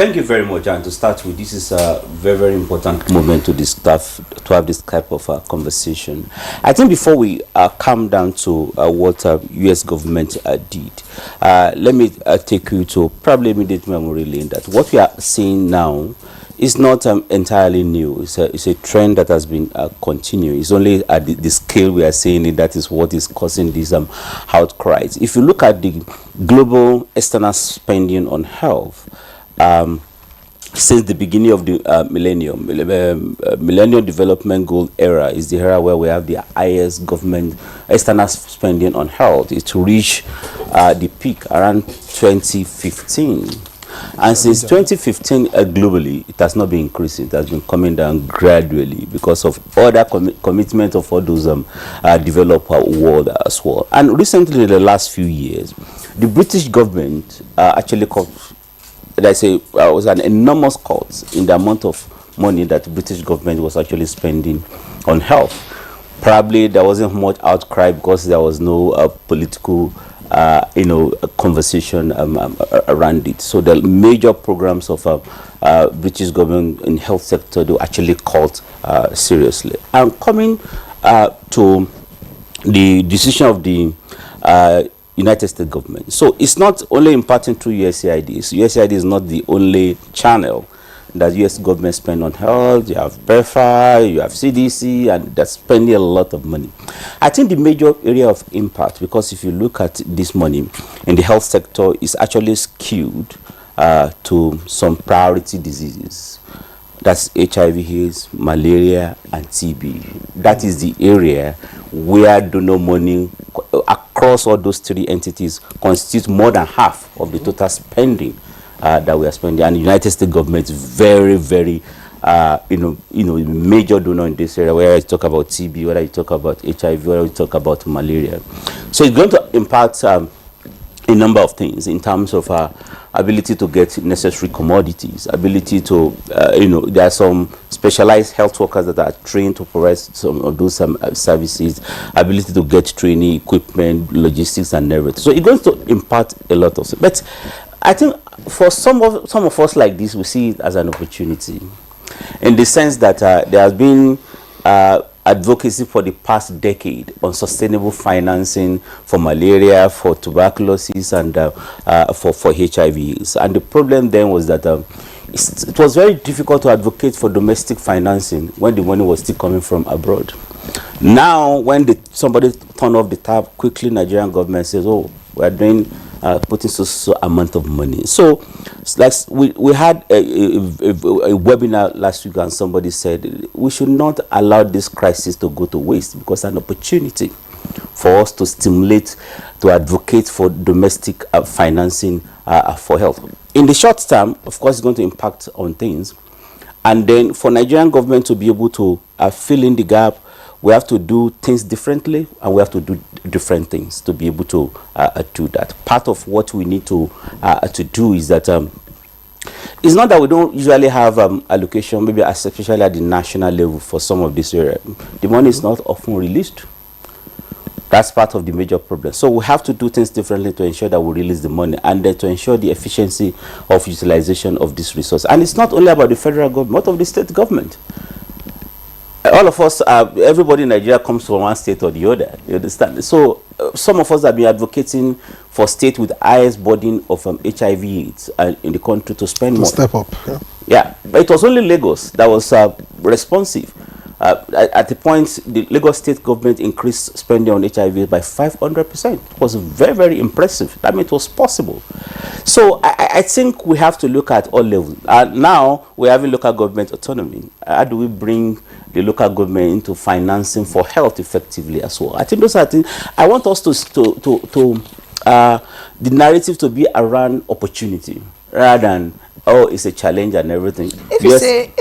Thank you very much. And to start with, this is a very, very important moment to discuss, to have this type of conversation. I think before we come down to what U.S. government did, let me take you to probably immediate memory lane that what we are seeing now is not entirely new. It's a trend that has been continuing. It's only at the scale we are seeing it that is what is causing these outcries. If you look at the global external spending on health, since the beginning of the Millennium Development Goal era is the era where we have the highest government external spending on health. It reached the peak around 2015. And since 2015, globally, it has not been increasing. It has been coming down gradually because of other commitment of all those developed world as well. And recently, in the last few years, the British government actually was an enormous cut in the amount of money that the British government was actually spending on health. Probably there wasn't much outcry because there was no political conversation around it. So the major programs of British government in health sector do actually cut seriously. And coming to the decision of the United States government. So it's not only impacting through USAID. So USAID is not the only channel that US government spend on health. You have Gafar, you have CDC, and they're spending a lot of money. I think the major area of impact, because if you look at this money in the health sector, is actually skewed to some priority diseases. That's HIV/AIDS, malaria, and TB. That is the area where donor money across all those three entities constitutes more than half of the total spending that we are spending. And the United States government is very, very, major donor in this area. Whether you talk about TB, whether you talk about HIV, whether you talk about malaria. So it's going to impact a number of things in terms of ability to get necessary commodities, ability to, there are some specialized health workers that are trained to provide some of those services, ability to get training, equipment, logistics, and everything. So it's going to impact a lot of stuff. But I think for some of us like this, we see it as an opportunity, in the sense that there has been advocacy for the past decade on sustainable financing for malaria, for tuberculosis, and for HIV. And the problem then was that it was very difficult to advocate for domestic financing when the money was still coming from abroad. Now, when somebody turn off the tap, quickly Nigerian government says, "Oh, we are doing putting so amount of money." So, like we had a webinar last week, and somebody said we should not allow this crisis to go to waste, because it's an opportunity for us to stimulate, to advocate for domestic financing for health. In the short term, of course, it's going to impact on things, and then for Nigerian government to be able to fill in the gap, we have to do things differently, and we have to do different things to be able to do that. Part of what we need to do is that it's not that we don't usually have allocation, maybe especially at the national level for some of this area. The money is not often released. That's part of the major problem. So we have to do things differently to ensure that we release the money, and then to ensure the efficiency of utilization of this resource. And it's not only about the federal government, but of the state government. All of us, everybody in Nigeria comes from one state or the other. You understand? So some of us have been advocating for state with highest burden of HIV/AIDS in the country to spend more. Step up. Yeah, but it was only Lagos that was responsive. At the point, the Lagos state government increased spending on HIV by 500%. It was very, very impressive. I mean, it was possible. So I think we have to look at all levels. Now we have a local government autonomy. How do we bring the local government into financing for health effectively as well? I think those are things. I want us the narrative to be around opportunity rather than, oh, it's a challenge and everything. If you say